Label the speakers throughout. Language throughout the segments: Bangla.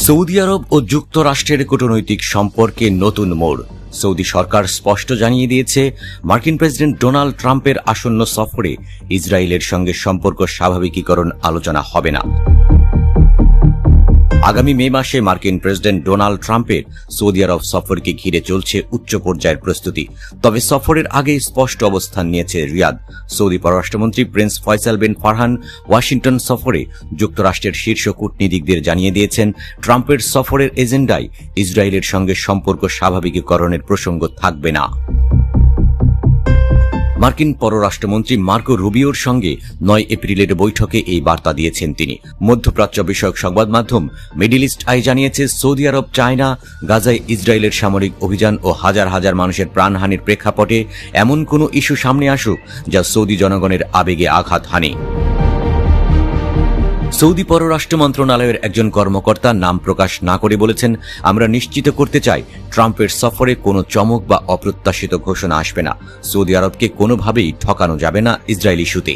Speaker 1: সৌদি আরব ও যুক্তরাষ্ট্রের কূটনৈতিক সম্পর্কে নতুন মোড়। সৌদি সরকার স্পষ্ট জানিয়ে দিয়েছে, মার্কিন প্রেসিডেন্ট ডোনাল্ড ট্রাম্পের আসন্ন সফরে ইসরায়েলের সঙ্গে সম্পর্ক স্বাভাবিকীকরণ আলোচনা হবে না। আগামী মে মাসে মার্কিন প্রেসিডেন্ট ডোনাল্ড ট্রাম্পের সৌদি আরব সফরকে ঘিরে চলছে উচ্চ পর্যায়ের প্রস্তুতি। তবে সফরের আগে স্পষ্ট অবস্থান নিয়েছে রিয়াদ। সৌদি পররাষ্ট্রমন্ত্রী প্রিন্স ফয়সাল বিন ফারহান ওয়াশিংটন সফরে যুক্তরাষ্ট্রের শীর্ষ কূটনীতিকদের জানিয়ে দিয়েছেন, ট্রাম্পের সফরের এজেন্ডায় ইসরায়েলের সঙ্গে সম্পর্ক স্বাভাবিকীকরণের প্রসঙ্গ থাকবে না। মার্কিন পররাষ্ট্রমন্ত্রী মার্কো রুবিওর সঙ্গে 9 এপ্রিলের বৈঠকে এই বার্তা দিয়েছেন তিনি। মধ্যপ্রাচ্য বিষয়ক সংবাদ মাধ্যম মিডল ইস্ট আই জানিয়েছে, সৌদি আরব চায় না গাজায় ইসরায়েলের সামরিক অভিযান ও হাজার হাজার মানুষের প্রাণহানির প্রেক্ষাপটে এমন কোনো ইস্যু সামনে আসুক যা সৌদি জনগণের আবেগে আঘাত হানে। সৌদি পররাষ্ট্র মন্ত্রণালয়ের একজন কর্মকর্তা নাম প্রকাশ না করে বলেছেন, আমরা নিশ্চিত করতে চাই ট্রাম্পের সফরে কোনো চমক বা অপ্রত্যাশিত ঘোষণা আসবে না। সৌদি আরবকে কোনোভাবেই ঠকানো যাবে না ইসরায়েল ইস্যুতে।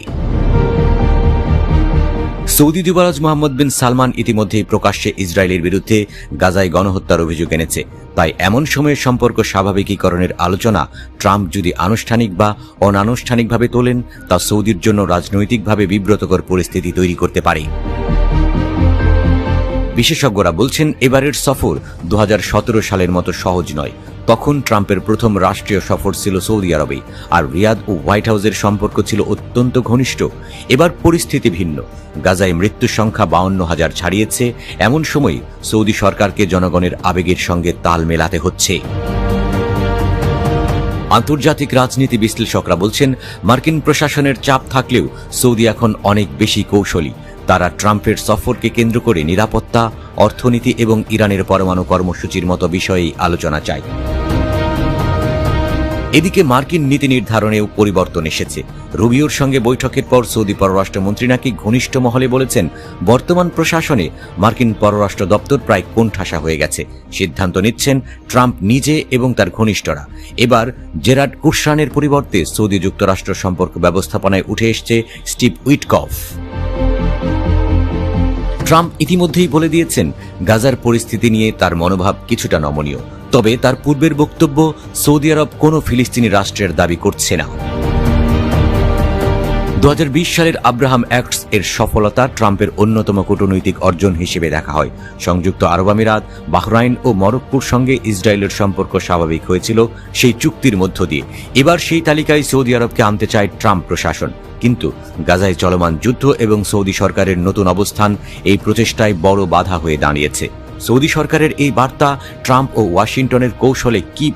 Speaker 1: সৌদি যুবরাজ মোহাম্মদ বিন সালমান ইতিমধ্যেই প্রকাশ্যে ইসরায়েলের বিরুদ্ধে গাজায় গণহত্যার অভিযোগ এনেছে। তাই এমন সময়ে সম্পর্ক স্বাভাবিকীকরণের আলোচনা ট্রাম্প যদি আনুষ্ঠানিক বা অনানুষ্ঠানিকভাবে তোলেন, তা সৌদির জন্য রাজনৈতিকভাবে বিব্রতকর পরিস্থিতি তৈরি করতে পারে। বিশেষজ্ঞরা বলছেন, এবারের সফর 2017 সালের মতো সহজ নয়। তখন ট্রাম্পের প্রথম রাষ্ট্রীয় সফর ছিল সৌদি আরবে, আর রিয়াদ ও হোয়াইট হাউসের সম্পর্ক ছিল অত্যন্ত ঘনিষ্ঠ। এবার পরিস্থিতি ভিন্ন। গাজায় মৃত্যুর সংখ্যা 52,000 ছাড়িয়েছে। এমন সময় সৌদি সরকারকে জনগণের আবেগের সঙ্গে তাল মেলাতে হচ্ছে। আন্তর্জাতিক রাজনীতি বিশ্লেষকরা বলছেন, মার্কিন প্রশাসনের চাপ থাকলেও সৌদি এখন অনেক বেশি কৌশলী। তারা ট্রাম্পের সফরকে কেন্দ্র করে নিরাপত্তা, অর্থনীতি এবং ইরানের পরমাণু কর্মসূচির মতো বিষয়েই আলোচনা চায়। এদিকে মার্কিন নীতি নির্ধারণেও পরিবর্তন এসেছে। রুবিওর সঙ্গে বৈঠকের পর সৌদি পররাষ্ট্রমন্ত্রী নাকি ঘনিষ্ঠ মহলে বলেছেন, বর্তমান প্রশাসনে মার্কিন পররাষ্ট্র দপ্তর প্রায় কোণঠাসা হয়ে গেছে। সিদ্ধান্ত নিচ্ছেন ট্রাম্প নিজে এবং তার ঘনিষ্ঠরা। এবার জেরার্ড কুশরানের পরিবর্তে সৌদি যুক্তরাষ্ট্র সম্পর্ক ব্যবস্থাপনায় উঠে এসছে স্টিভ উইটকফ। ট্রাম্প ইতিমধ্যেই বলে দিয়েছেন, গাজার পরিস্থিতি নিয়ে তার মনোভাব কিছুটা নমনীয়। তবে তার পূর্বের বক্তব্য, সৌদি আরব কোনো ফিলিস্তিনি রাষ্ট্রের দাবি করছে না। 2020 সালের আব্রাহাম অ্যাক্টস এর সফলতা ট্রাম্পের অন্যতম কূটনৈতিক অর্জন হিসেবে দেখা হয়। সংযুক্ত আরব আমিরাত, বাহরাইন ও মরক্কোর সঙ্গে ইসরায়েলের সম্পর্ক স্বাভাবিক হয়েছিল সেই চুক্তির মধ্য দিয়ে। এবার সেই তালিকায় সৌদি আরবকে আনতে চায় ট্রাম্প প্রশাসন। কিন্তু গাজায় চলমান যুদ্ধ এবং সৌদি সরকারের নতুন অবস্থান এই প্রচেষ্টায় বড় বাধা হয়ে দাঁড়িয়েছে। সৌদি সরকারের এই বার্তা ট্রাম্প ও ওয়াশিংটনের কৌশলে কি